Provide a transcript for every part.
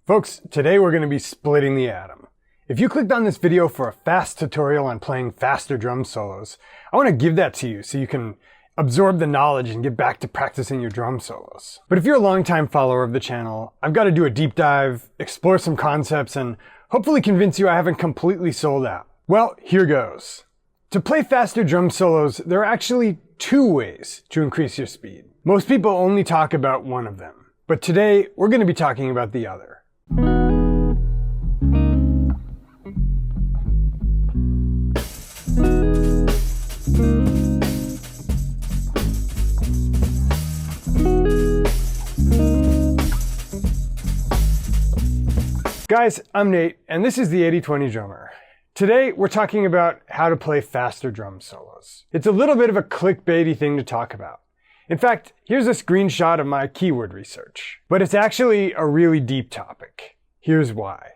Folks, today we're going to be splitting the atom. If you clicked on this video for a fast tutorial on playing faster drum solos, I want to give that to you so you can absorb the knowledge and get back to practicing your drum solos. But if you're a longtime follower of the channel, I've got to do a deep dive, explore some concepts, and hopefully convince you I haven't completely sold out. Well, here goes. To play faster drum solos, there are actually two ways to increase your speed. Most people only talk about one of them, but today we're going to be talking about the other. Guys, I'm Nate, and this is the 80/20 Drummer. Today, we're talking about how to play faster drum solos. It's a little bit of a clickbaity thing to talk about. In fact, here's a screenshot of my keyword research. But it's actually a really deep topic. Here's why.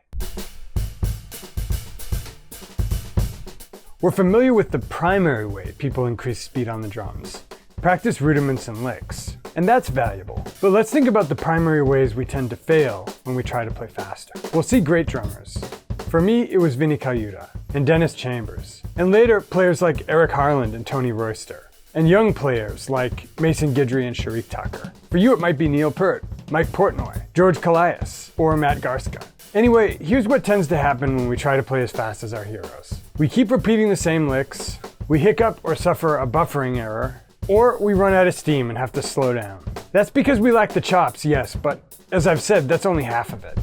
We're familiar with the primary way people increase speed on the drums. Practice rudiments and licks. And that's valuable. But let's think about the primary ways we tend to fail when we try to play faster. We'll see great drummers. For me, it was Vinnie Colaiuta and Dennis Chambers. And later, players like Eric Harland and Tony Royster. And young players like Mason Guidry and Sharik Tucker. For you, it might be Neil Peart, Mike Portnoy, George Calais, or Matt Garska. Anyway, here's what tends to happen when we try to play as fast as our heroes. We keep repeating the same licks, we hiccup or suffer a buffering error, or we run out of steam and have to slow down. That's because we lack the chops, yes, but as I've said, that's only half of it.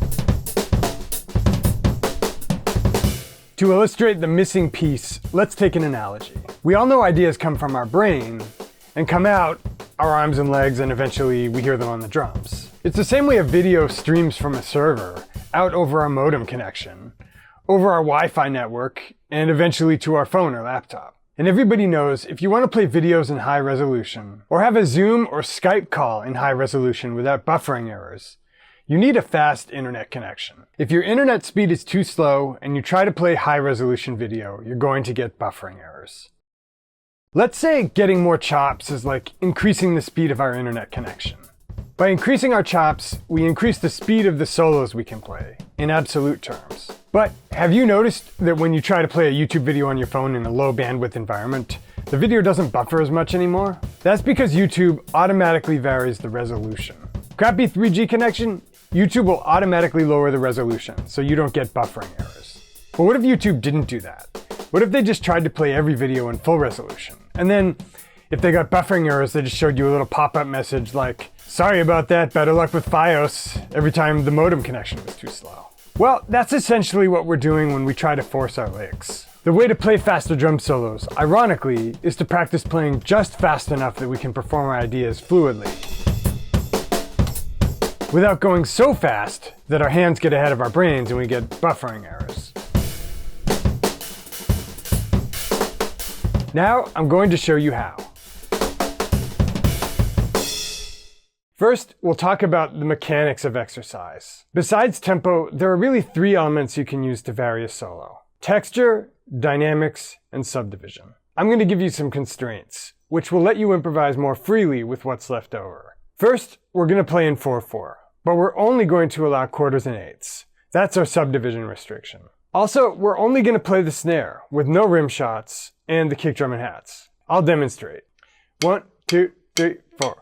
To illustrate the missing piece, let's take an analogy. We all know ideas come from our brain and come out our arms and legs, and eventually we hear them on the drums. It's the same way a video streams from a server out over our modem connection, over our Wi-Fi network, and eventually to our phone or laptop. And everybody knows if you want to play videos in high resolution, or have a Zoom or Skype call in high resolution without buffering errors, you need a fast internet connection. If your internet speed is too slow and you try to play high resolution video, you're going to get buffering errors. Let's say getting more chops is like increasing the speed of our internet connection. By increasing our chops, we increase the speed of the solos we can play, in absolute terms. But have you noticed that when you try to play a YouTube video on your phone in a low bandwidth environment, the video doesn't buffer as much anymore? That's because YouTube automatically varies the resolution. Crappy 3G connection? YouTube will automatically lower the resolution, so you don't get buffering errors. But what if YouTube didn't do that? What if they just tried to play every video in full resolution? And then, if they got buffering errors, they just showed you a little pop-up message like, "Sorry about that, better luck with Fios," every time the modem connection was too slow. Well, that's essentially what we're doing when we try to force our licks. The way to play faster drum solos, ironically, is to practice playing just fast enough that we can perform our ideas fluidly, without going so fast that our hands get ahead of our brains and we get buffering errors. Now, I'm going to show you how. First, we'll talk about the mechanics of exercise. Besides tempo, there are really three elements you can use to vary a solo: texture, dynamics, and subdivision. I'm going to give you some constraints, which will let you improvise more freely with what's left over. First, we're going to play in 4/4, but we're only going to allow quarters and eighths. That's our subdivision restriction. Also, we're only going to play the snare with no rim shots and the kick drum and hats. I'll demonstrate. 1, 2, 3, 4.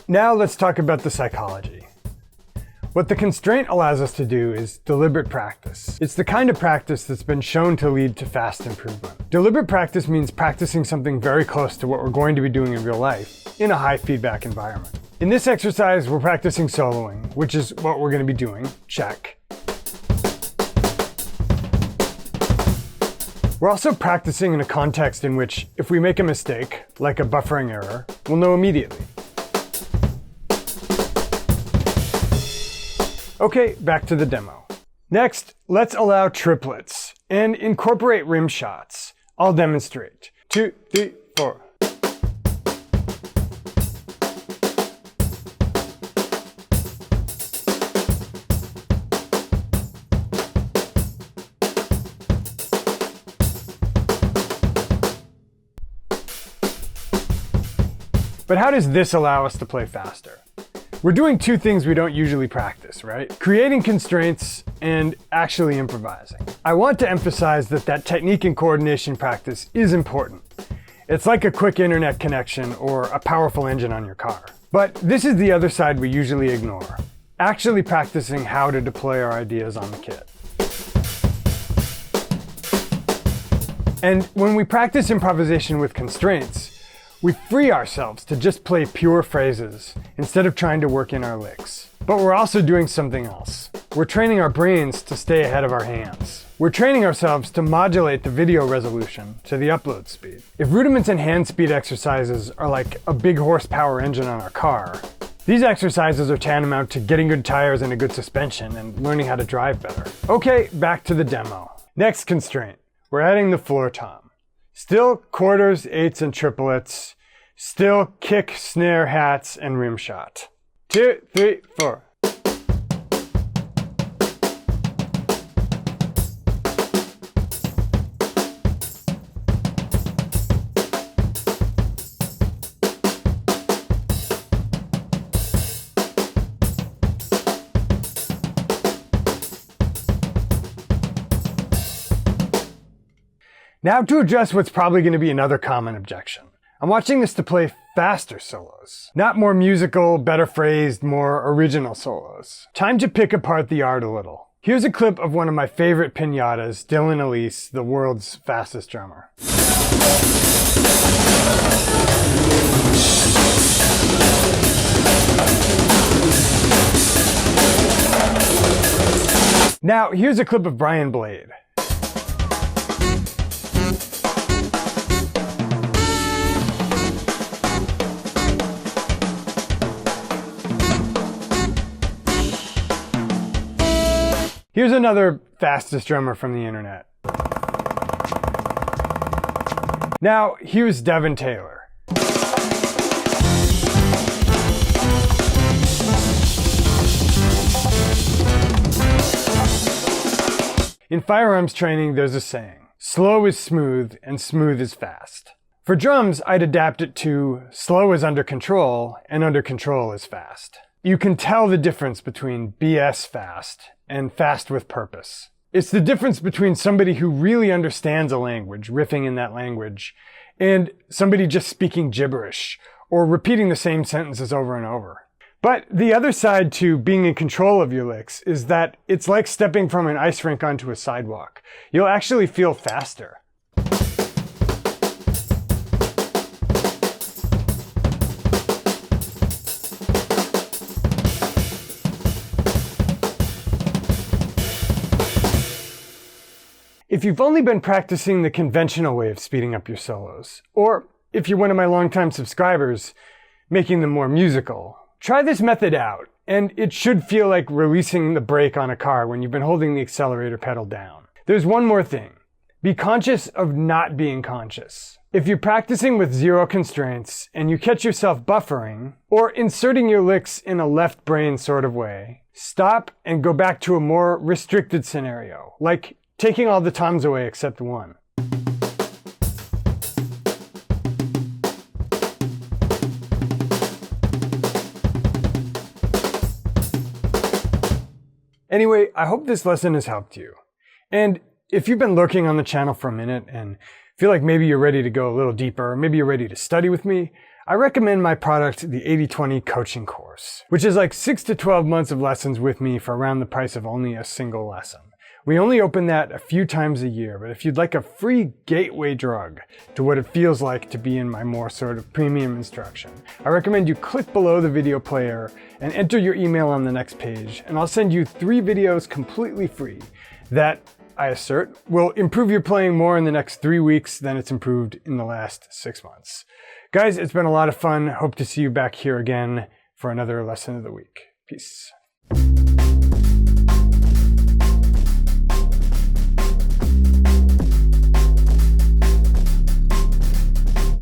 Now let's talk about the psychology. What the constraint allows us to do is deliberate practice. It's the kind of practice that's been shown to lead to fast improvement. Deliberate practice means practicing something very close to what we're going to be doing in real life in a high feedback environment. In this exercise, we're practicing soloing, which is what we're going to be doing. Check. We're also practicing in a context in which if we make a mistake, like a buffering error, we'll know immediately. Okay, back to the demo. Next, let's allow triplets and incorporate rim shots. I'll demonstrate. 2, 3, 4. But how does this allow us to play faster? We're doing two things we don't usually practice, right? Creating constraints and actually improvising. I want to emphasize that technique and coordination practice is important. It's like a quick internet connection or a powerful engine on your car. But this is the other side we usually ignore. Actually practicing how to deploy our ideas on the kit. And when we practice improvisation with constraints, we free ourselves to just play pure phrases instead of trying to work in our licks. But we're also doing something else. We're training our brains to stay ahead of our hands. We're training ourselves to modulate the video resolution to the upload speed. If rudiments and hand speed exercises are like a big horsepower engine on our car, these exercises are tantamount to getting good tires and a good suspension and learning how to drive better. Okay, back to the demo. Next constraint, we're adding the floor tom. Still quarters, eighths, and triplets. Still kick, snare, hats, and rim shot. 2, 3, 4. Now to address what's probably going to be another common objection. I'm watching this to play faster solos, not more musical, better phrased, more original solos. Time to pick apart the art a little. Here's a clip of one of my favorite pinatas, Dylan Elise, the world's fastest drummer. Now, here's a clip of Brian Blade. Here's another fastest drummer from the internet. Now, here's Devin Taylor. In firearms training, there's a saying, slow is smooth and smooth is fast. For drums, I'd adapt it to slow is under control and under control is fast. You can tell the difference between BS fast and fast with purpose. It's the difference between somebody who really understands a language, riffing in that language, and somebody just speaking gibberish or repeating the same sentences over and over. But the other side to being in control of your licks is that it's like stepping from an ice rink onto a sidewalk. You'll actually feel faster. If you've only been practicing the conventional way of speeding up your solos, or if you're one of my longtime subscribers, making them more musical, try this method out, and it should feel like releasing the brake on a car when you've been holding the accelerator pedal down. There's one more thing. Be conscious of not being conscious. If you're practicing with zero constraints and you catch yourself buffering, or inserting your licks in a left brain sort of way, stop and go back to a more restricted scenario, like taking all the toms away except one. Anyway, I hope this lesson has helped you. And if you've been lurking on the channel for a minute and feel like maybe you're ready to go a little deeper, maybe you're ready to study with me, I recommend my product, the 80/20 coaching course, which is like 6 to 12 months of lessons with me for around the price of only a single lesson. We only open that a few times a year, but if you'd like a free gateway drug to what it feels like to be in my more sort of premium instruction, I recommend you click below the video player and enter your email on the next page, and I'll send you 3 videos completely free that, I assert, will improve your playing more in the next 3 weeks than it's improved in the last 6 months. Guys, it's been a lot of fun. Hope to see you back here again for another lesson of the week. Peace.